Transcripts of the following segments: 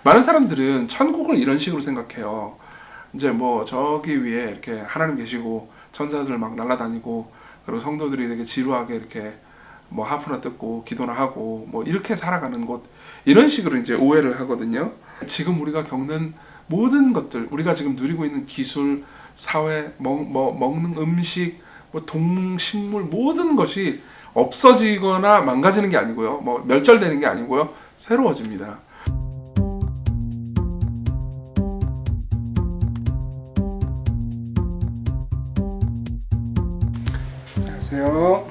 많은 사람들은 천국을 이런 식으로 생각해요. 이제 뭐 저기 위에 이렇게 하나님 계시고 천사들 막 날아다니고 그리고 성도들이 되게 지루하게 이렇게 뭐 하프나 뜯고 기도나 하고 뭐 이렇게 살아가는 곳, 이런 식으로 이제 오해를 하거든요. 지금 우리가 겪는 모든 것들, 우리가 지금 누리고 있는 기술, 사회, 먹는 음식, 뭐 동식물, 모든 것이 없어지거나 망가지는 게 아니고요. 뭐 멸절되는 게 아니고요. 새로워집니다. 안녕하세요.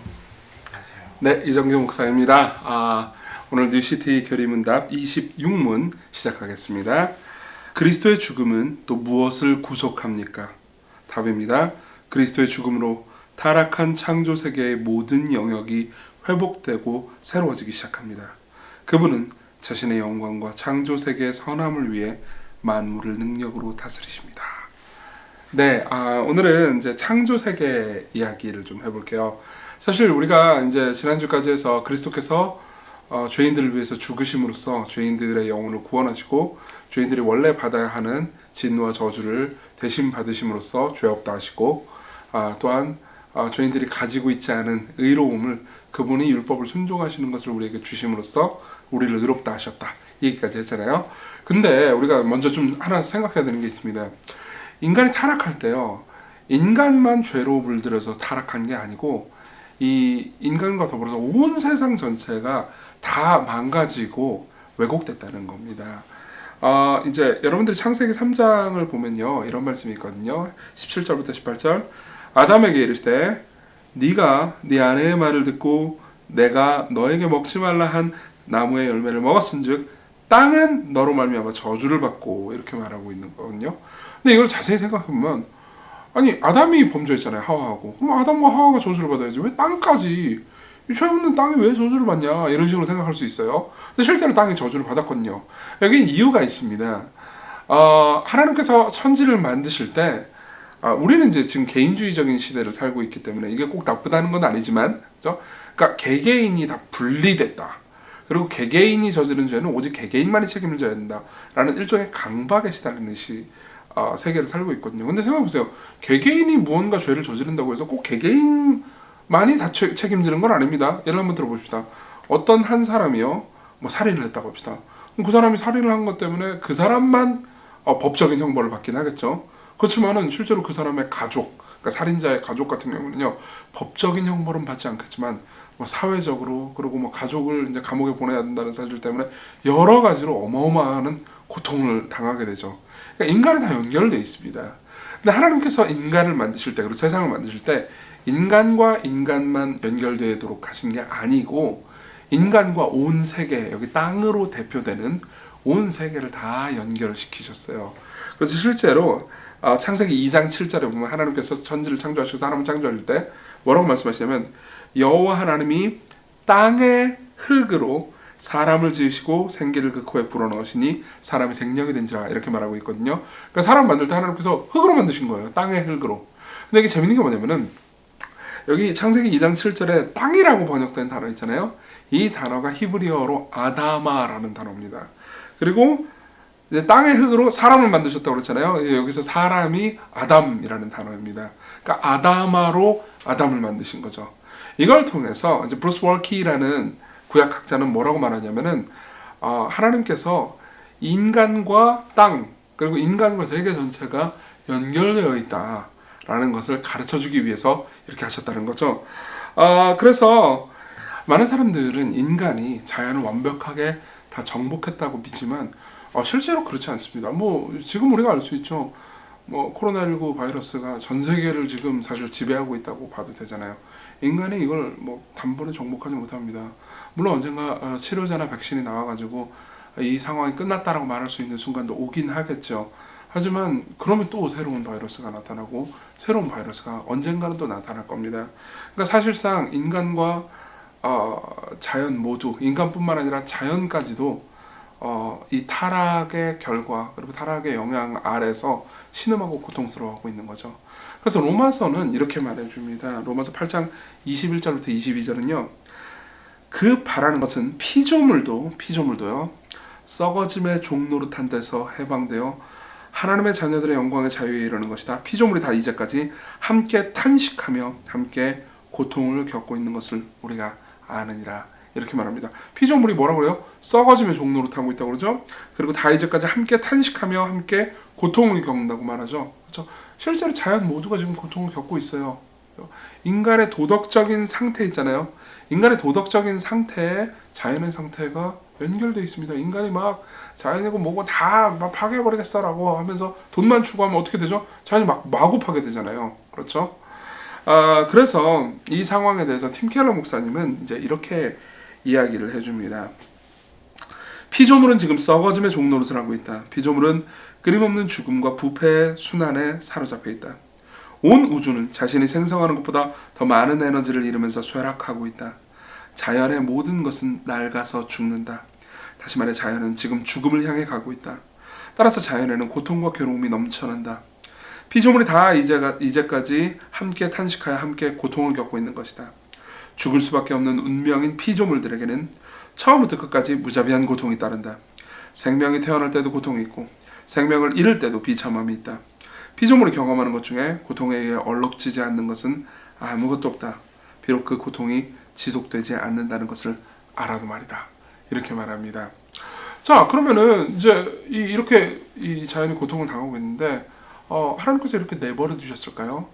안녕하세요. 네, 이정규 목사입니다. 오늘 뉴시티 교리문답 26문 시작하겠습니다. 그리스도의 죽음은 또 무엇을 구속합니까? 답입니다. 그리스도의 죽음으로 타락한 창조 세계의 모든 영역이 회복되고 새로워지기 시작합니다. 그분은 자신의 영광과 창조 세계의 선함을 위해 만물을 능력으로 다스리십니다. 네, 오늘은 이제 창조 세계 이야기를 좀 해볼게요. 사실 우리가 이제 지난주까지 해서 그리스도께서 죄인들을 위해서 죽으심으로써 죄인들의 영혼을 구원하시고 죄인들이 원래 받아야 하는 진노와 저주를 대신 받으심으로써 죄 없다 하시고, 또한 죄인들이 가지고 있지 않은 의로움을 그분이 율법을 순종하시는 것을 우리에게 주심으로써 우리를 의롭다 하셨다, 이 얘기까지 했잖아요. 근데 우리가 먼저 좀 하나 생각해야 되는 게 있습니다. 인간이 타락할 때요, 인간만 죄로 물들여서 타락한 게 아니고 이 인간과 더불어서 온 세상 전체가 다 망가지고 왜곡됐다는 겁니다. 이제 여러분들이 창세기 3장을 보면요, 이런 말씀이 있거든요. 17절부터 18절. 아담에게 이르시되 네가 네 아내의 말을 듣고 내가 너에게 먹지 말라 한 나무의 열매를 먹었은즉 땅은 너로 말미암아 저주를 받고, 이렇게 말하고 있는 거거든요. 근데 이걸 자세히 생각해보면, 아니 아담이 범죄했잖아요, 하와하고. 그럼 아담과 하와가 저주를 받아야지 왜 땅까지, 이 죄 없는 땅이 왜 저주를 받냐, 이런 식으로 생각할 수 있어요. 근데 실제로 땅이 저주를 받았거든요. 여기 이유가 있습니다. 하나님께서 천지를 만드실 때, 우리는 이제 지금 개인주의적인 시대를 살고 있기 때문에 이게 꼭 나쁘다는 건 아니지만, 그렇죠? 그러니까 개개인이 다 분리됐다. 그리고 개개인이 저지른 죄는 오직 개개인만이 책임을 져야 된다라는 일종의 강박에 시달리는 세계를 살고 있거든요. 근데 생각해보세요. 개개인이 무언가 죄를 저지른다고 해서 꼭 개개인만이 다 책임지는 건 아닙니다. 예를 한번 들어봅시다. 어떤 한 사람이요, 뭐 살인을 했다고 합시다. 그럼 그 사람이 살인을 한 것 때문에 그 사람만 법적인 형벌을 받긴 하겠죠. 그렇지만은 실제로 그 사람의 가족, 그러니까 살인자의 가족 같은 경우는요, 법적인 형벌은 받지 않겠지만 뭐 사회적으로, 그리고 뭐 가족을 이제 감옥에 보내야 된다는 사실 때문에 여러 가지로 어마어마한 고통을 당하게 되죠. 그러니까 인간은 다 연결되어 있습니다. 근데 하나님께서 인간을 만드실 때, 그리고 세상을 만드실 때 인간과 인간만 연결되도록 하신 게 아니고 인간과 온 세계, 여기 땅으로 대표되는 온 세계를 다 연결시키셨어요. 그래서 실제로 창세기 2장 7절에 보면 하나님께서 천지를 창조하시고 사람을 창조할 때 뭐라고 말씀하시냐면, 여호와 하나님이 땅의 흙으로 사람을 지으시고 생기를 그 코에 불어넣으시니 사람이 생명이 된지라, 이렇게 말하고 있거든요. 그러니까 사람 만들 때 하나님께서 흙으로 만드신 거예요. 땅의 흙으로. 근데 이게 재밌는 게 뭐냐면은, 여기 창세기 2장 7절에 땅이라고 번역된 단어 있잖아요. 이 단어가 히브리어로 아다마라는 단어입니다. 그리고 이제 땅의 흙으로 사람을 만드셨다고 그랬잖아요. 여기서 사람이 아담이라는 단어입니다. 그러니까 아다마로 아담을 만드신 거죠. 이걸 통해서 이제 브루스 월키라는 구약학자는 뭐라고 말하냐면은, 하나님께서 인간과 땅, 그리고 인간과 세계 전체가 연결되어 있다라는 것을 가르쳐주기 위해서 이렇게 하셨다는 거죠. 그래서 많은 사람들은 인간이 자연을 완벽하게 다 정복했다고 믿지만 실제로 그렇지 않습니다. 뭐 지금 우리가 알 수 있죠. 뭐 코로나19 바이러스가 전 세계를 지금 사실 지배하고 있다고 봐도 되잖아요. 인간이 이걸 뭐 단번에 정복하지 못합니다. 물론 언젠가 치료제나 백신이 나와가지고 이 상황이 끝났다라고 말할 수 있는 순간도 오긴 하겠죠. 하지만 그러면 또 새로운 바이러스가 나타나고 새로운 바이러스가 언젠가는 또 나타날 겁니다. 그러니까 사실상 인간과 자연 모두, 인간뿐만 아니라 자연까지도 이 타락의 결과, 그리고 타락의 영향 아래서 신음하고 고통스러워하고 있는 거죠. 그래서 로마서는 이렇게 말해줍니다. 로마서 8장 21절부터 22절은요, 그 바라는 것은 피조물도요, 썩어짐의 종노릇한 데서 해방되어 하나님의 자녀들의 영광의 자유에 이르는 것이다. 피조물이 다 이제까지 함께 탄식하며 함께 고통을 겪고 있는 것을 우리가 아느니라. 이렇게 말합니다. 피조물이 뭐라고 그래요? 썩어짐의 종노릇하고 있다고 그러죠. 그리고 다 이제까지 함께 탄식하며 함께 고통을 겪는다고 말하죠. 그렇죠? 실제로 자연 모두가 지금 고통을 겪고 있어요. 인간의 도덕적인 상태 있잖아요. 인간의 도덕적인 상태에 자연의 상태가 연결되어 있습니다. 인간이 막 자연이고 뭐고 다 막 파괴해버리겠어라고 하면서 돈만 추구하면 어떻게 되죠? 자연이 막 마구 파괴되잖아요. 그렇죠? 그래서 이 상황에 대해서 팀 켈러 목사님은 이제 이렇게 이야기를 해줍니다. 피조물은 지금 썩어짐의 종노릇을 하고 있다. 피조물은 끊임없는 죽음과 부패의 순환에 사로잡혀 있다. 온 우주는 자신이 생성하는 것보다 더 많은 에너지를 잃으면서 쇠락하고 있다. 자연의 모든 것은 낡아서 죽는다. 다시 말해 자연은 지금 죽음을 향해 가고 있다. 따라서 자연에는 고통과 괴로움이 넘쳐난다. 피조물이 다 이제까지 함께 탄식하여 함께 고통을 겪고 있는 것이다. 죽을 수밖에 없는 운명인 피조물들에게는 처음부터 끝까지 무자비한 고통이 따른다. 생명이 태어날 때도 고통이 있고 생명을 잃을 때도 비참함이 있다. 피조물이 경험하는 것 중에 고통에 의해 얼룩지지 않는 것은 아무것도 없다. 비록 그 고통이 지속되지 않는다는 것을 알아도 말이다. 이렇게 말합니다. 자, 그러면은 이제 이렇게 이 자연이 고통을 당하고 있는데 하나님께서 이렇게 내버려 두셨을까요?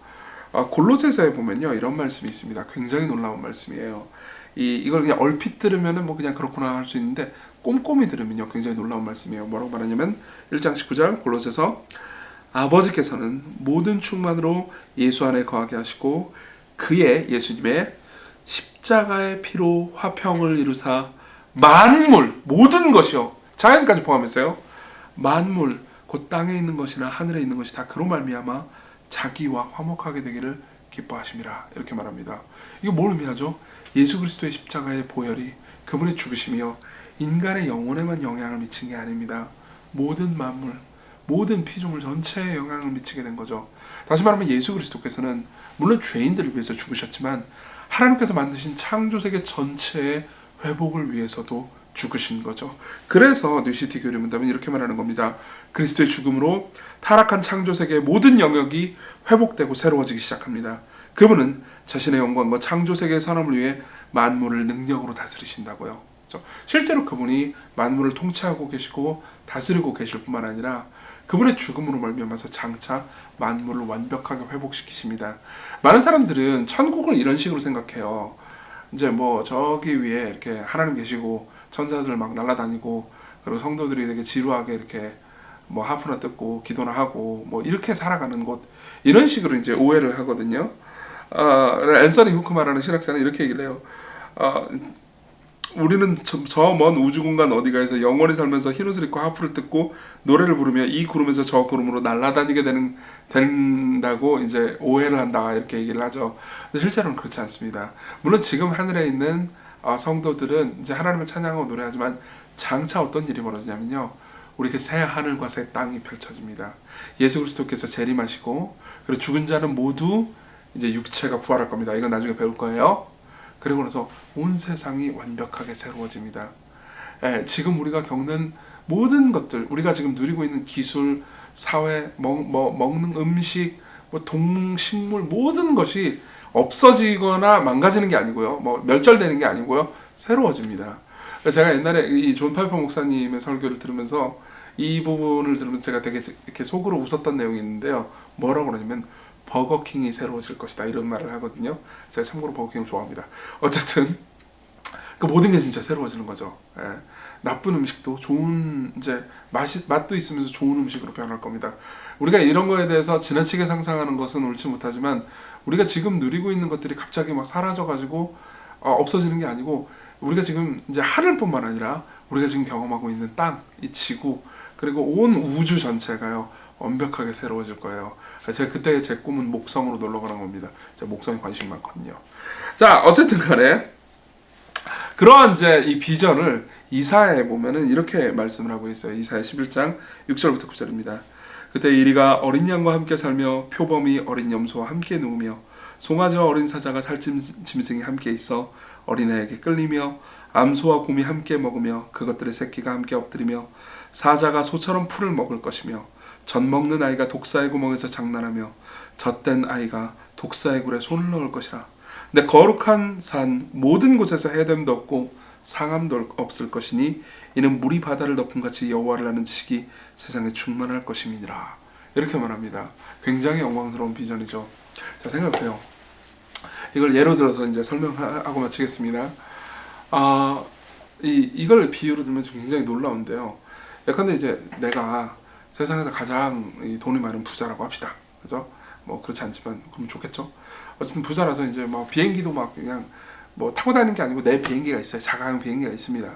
골로새서에 보면요 이런 말씀이 있습니다. 굉장히 놀라운 말씀이에요. 이걸 그냥 얼핏 들으면은 뭐 그냥 그렇구나 할 수 있는데 꼼꼼히 들으면요 굉장히 놀라운 말씀이에요. 뭐라고 말하냐면 1장 19절 골로새서 아버지께서는 모든 충만으로 예수 안에 거하게 하시고 그의 예수님의 십자가의 피로 화평을 이루사 만물 모든 것이요 자연까지 포함해서요 만물 곧 땅에 있는 것이나 하늘에 있는 것이 다 그로 말미암아 자기와 화목하게 되기를 기뻐하심이라. 이렇게 말합니다. 이게 뭘 의미하죠? 예수 그리스도의 십자가의 보혈이 그분의 죽으심이요 인간의 영혼에만 영향을 미친 게 아닙니다. 모든 만물 모든 피조물 전체에 영향을 미치게 된 거죠. 다시 말하면 예수 그리스도께서는 물론 죄인들을 위해서 죽으셨지만 하나님께서 만드신 창조세계 전체의 회복을 위해서도 죽으신 거죠. 그래서 뉴시티 교리문답은 이렇게 말하는 겁니다. 그리스도의 죽음으로 타락한 창조세계의 모든 영역이 회복되고 새로워지기 시작합니다. 그분은 자신의 영광과 창조세계의 선함을 위해 만물을 능력으로 다스리신다고요. 실제로 그분이 만물을 통치하고 계시고 다스리고 계실 뿐만 아니라 그분의 죽음으로 말미암아서 장차 만물을 완벽하게 회복시키십니다. 많은 사람들은 천국을 이런 식으로 생각해요. 이제 뭐 저기 위에 이렇게 하나님 계시고 천사들 막 날아다니고 그리고 성도들이 되게 지루하게 이렇게 뭐 하프나 뜯고 기도나 하고 뭐 이렇게 살아가는 곳 이런 식으로 이제 오해를 하거든요. 앤서니 후크마라는 신학자는 이렇게 얘기를 해요. 우리는 저 먼 우주 공간 어디가에서 영원히 살면서 흰옷을 입고 하프를 뜯고 노래를 부르며 이 구름에서 저 구름으로 날아다니게 된다고 이제 오해를 한다 이렇게 얘기를 하죠. 근데 실제로는 그렇지 않습니다. 물론 지금 하늘에 있는 성도들은 이제 하나님을 찬양하고 노래하지만 장차 어떤 일이 벌어지냐면요. 우리에게 새 하늘과 새 땅이 펼쳐집니다. 예수 그리스도께서 재림하시고 그리고 죽은 자는 모두 이제 육체가 부활할 겁니다. 이건 나중에 배울 거예요. 그리고 나서 온 세상이 완벽하게 새로워집니다. 지금 우리가 겪는 모든 것들, 우리가 지금 누리고 있는 기술, 사회, 먹는 음식, 동식물 모든 것이 없어지거나 망가지는 게 아니고요. 멸절되는 게 아니고요. 새로워집니다. 제가 옛날에 이 존 파이퍼 목사님의 설교를 들으면서 이 부분을 들으면서 제가 되게 이렇게 속으로 웃었던 내용이 있는데요. 뭐라고 그러냐면 버거킹이 새로워질 것이다 이런 말을 하거든요. 제가 참고로 버거킹을 좋아합니다. 어쨌든 그 모든 게 진짜 새로워지는 거죠. 나쁜 음식도 좋은 이제 맛도 있으면서 좋은 음식으로 변할 겁니다. 우리가 이런 거에 대해서 지나치게 상상하는 것은 옳지 못하지만 우리가 지금 누리고 있는 것들이 갑자기 막 사라져가지고 없어지는 게 아니고 우리가 지금 이제 하늘뿐만 아니라 우리가 지금 경험하고 있는 땅, 이 지구 그리고 온 우주 전체가요 완벽하게 새로워질 거예요. 제가 그때 제 꿈은 목성으로 놀러 가는 겁니다. 제가 목성에 관심이 많거든요. 자, 어쨌든 간에 그러한 이제 이 비전을 이사야에 보면은 이렇게 말씀을 하고 있어요. 이사야 11장 6절부터 9절입니다. 그때 이리가 어린 양과 함께 살며 표범이 어린 염소와 함께 누우며 송아지와 어린 사자가 살찐 짐승이 함께 있어 어린애에게 끌리며 암소와 곰이 함께 먹으며 그것들의 새끼가 함께 엎드리며 사자가 소처럼 풀을 먹을 것이며 젖 먹는 아이가 독사의 구멍에서 장난하며 젖된 아이가 독사의 굴에 손을 넣을 것이라. 내 거룩한 산 모든 곳에서 해됨도 없고 상함도 없을 것이니 이는 물이 바다를 덮음 같이 여호와를 아는 지식이 세상에 충만할 것임이니라. 이렇게 말합니다. 굉장히 영광스러운 비전이죠. 자, 생각해보세요. 이걸 예로 들어서 이제 설명하고 마치겠습니다. 이걸 비유로 들면 굉장히 놀라운데요. 예컨대 이제 내가 세상에서 가장 돈이 많은 부자라고 합시다. 그죠? 뭐 그렇지 않지만 그럼 좋겠죠. 어쨌든 부자라서 이제 뭐 비행기도 막 그냥 뭐 타고 다니는 게 아니고 내 비행기가 있어요. 자가용 비행기가 있습니다.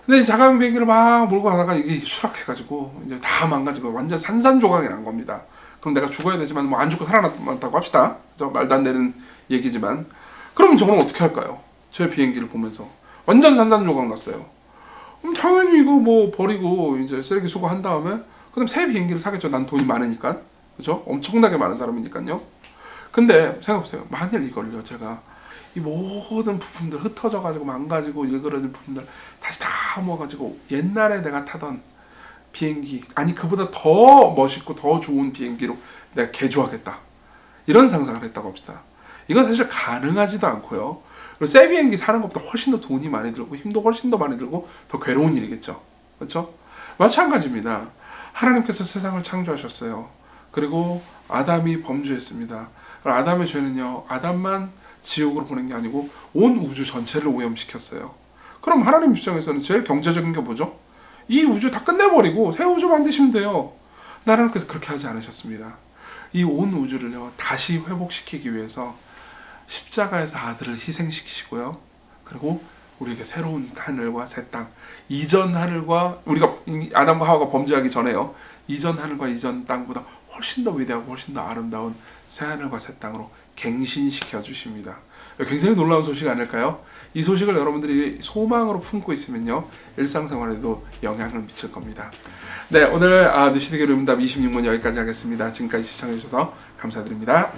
근데 이 자가용 비행기를 막 몰고 가다가 이게 추락해가지고 이제 다 망가지고 완전 산산조각이 난 겁니다. 그럼 내가 죽어야 되지만 뭐 안 죽고 살아났다고 합시다. 그죠? 말도 안 되는 얘기지만 그러면 저는 어떻게 할까요? 제 비행기를 보면서 완전 산산조각 났어요. 그럼 당연히 이거 뭐 버리고 이제 쓰레기 수거한 다음에 그다음 새 비행기를 사겠죠. 난 돈이 많으니까. 그죠? 엄청나게 많은 사람이니까요. 근데 생각해보세요. 만일 이걸요 제가 이 모든 부품들 흩어져 가지고 망가지고 일그러진 부품들 다시 다 모아가지고 옛날에 내가 타던 비행기, 아니 그보다 더 멋있고 더 좋은 비행기로 내가 개조하겠다, 이런 상상을 했다고 합시다. 이건 사실 가능하지도 않고요. 그리고 새 비행기 사는 것보다 훨씬 더 돈이 많이 들고 힘도 훨씬 더 많이 들고 더 괴로운 일이겠죠. 그렇죠? 마찬가지입니다. 하나님께서 세상을 창조하셨어요. 그리고 아담이 범죄했습니다. 아담의 죄는요, 아담만 지옥으로 보낸 게 아니고 온 우주 전체를 오염시켰어요. 그럼 하나님 입장에서는 제일 경제적인 게 뭐죠? 이 우주 다 끝내버리고 새 우주 만드시면 돼요. 하나님께서 그렇게 하지 않으셨습니다. 이 온 우주를요 다시 회복시키기 위해서 십자가에서 아들을 희생시키시고요. 그리고 우리에게 새로운 하늘과 새 땅, 이전 하늘과 우리가 아담과 하와가 범죄하기 전에요, 이전 하늘과 이전 땅보다 훨씬 더 위대하고 훨씬 더 아름다운 새 하늘과 새 땅으로 갱신시켜 주십니다. 굉장히 놀라운 소식 아닐까요? 이 소식을 여러분들이 소망으로 품고 있으면요, 일상생활에도 영향을 미칠 겁니다. 네, 오늘 뉴시티 교리문답 26문 여기까지 하겠습니다. 지금까지 시청해 주셔서 감사드립니다.